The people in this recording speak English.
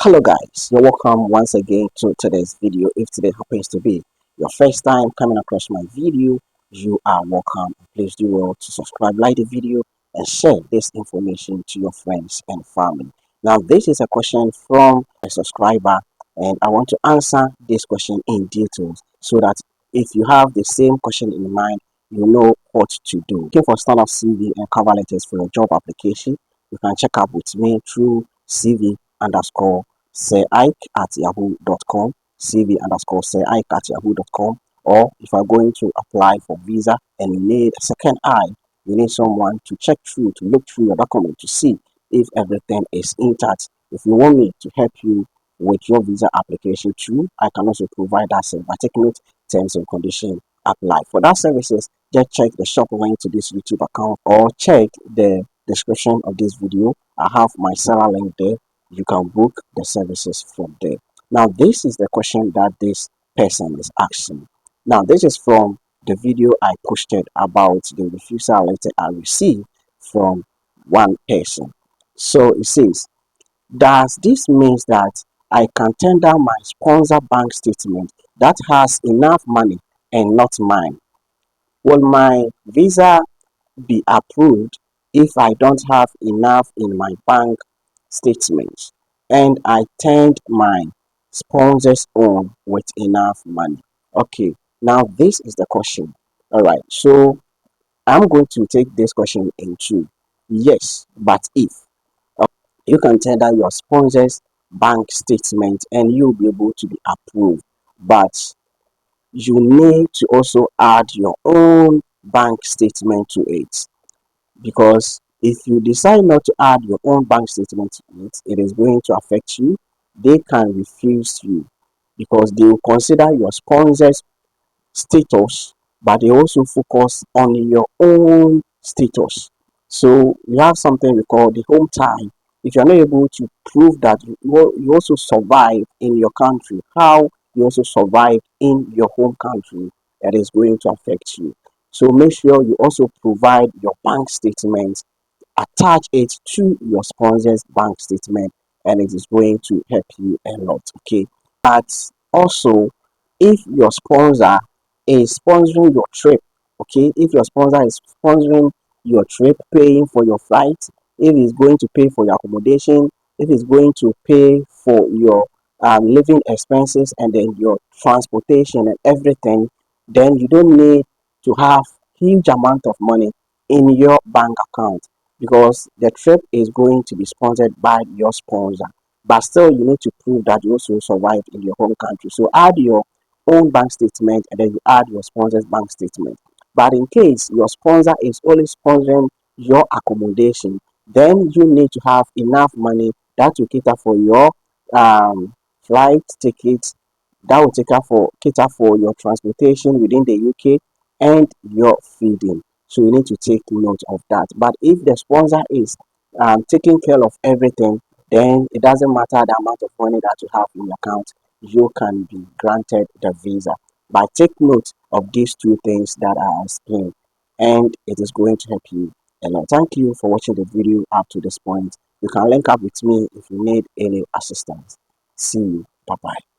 Hello guys, you're welcome once again to today's video. If today happens to be your first time coming across my video, you are welcome. Please do well to subscribe, like the video, and share this information to your friends and family. Now, this is a question from a subscriber, and I want to answer this question in details so that if you have the same question in mind, you know what to do. Looking for standard CV and cover letters for your job application, you can check out with me through CV underscore Sir Ike at yahoo.com, CV underscore Sir Ike at yahoo.com. Or if you're going to apply for visa and you need a second eye, you need someone to check through, to look through your document to see if everything is intact. If you want me to help you with your visa application too, I can also provide that service. By taking note, terms and conditions apply. For that services, just check the shop link to this YouTube account or check the description of this video. I have my seller link there. You can book the services from there. Now, this is the question that this person is asking. Now, this is from the video I posted about the refusal letter I received from one person. So it says, does this mean that I can tender my sponsor bank statement that has enough money and not mine? Will my visa be approved if I don't have enough in my bank statement and I turned my sponsors on with enough money? Okay, now this is the question. All right, so I'm going to take this question in two. Yes, but if you can tender your sponsors bank statement and you'll be able to be approved, but you need to also add your own bank statement to it, because if you decide not to add your own bank statement to it, it is going to affect you. They can refuse you because they will consider your sponsor's status, but they also focus on your own status. So we have something we call the home tie. If you're not able to prove that you also survive in your country, how you also survive in your home country, that is going to affect you. So make sure you also provide your bank statement, attach it to your sponsor's bank statement, and it is going to help you a lot. Okay, but also if your sponsor is sponsoring your trip, okay, if your sponsor is sponsoring your trip, paying for your flight, if he's going to pay for your accommodation, if he's going to pay for your living expenses and then your transportation and everything, then you don't need to have huge amount of money in your bank account, because the trip is going to be sponsored by your sponsor. But still, you need to prove that you also survived in your home country. So add your own bank statement and then you add your sponsor's bank statement. But in case your sponsor is only sponsoring your accommodation, then you need to have enough money that will cater for your flight tickets, that will cater for your transportation within the UK and your feeding. So you need to take note of that. But if the sponsor is taking care of everything, then it doesn't matter the amount of money that you have in your account, you can be granted the visa. But take note of these two things that I explained, and it is going to help you a lot. Thank you for watching the video up to this point. You can link up with me if you need any assistance. See you. Bye bye.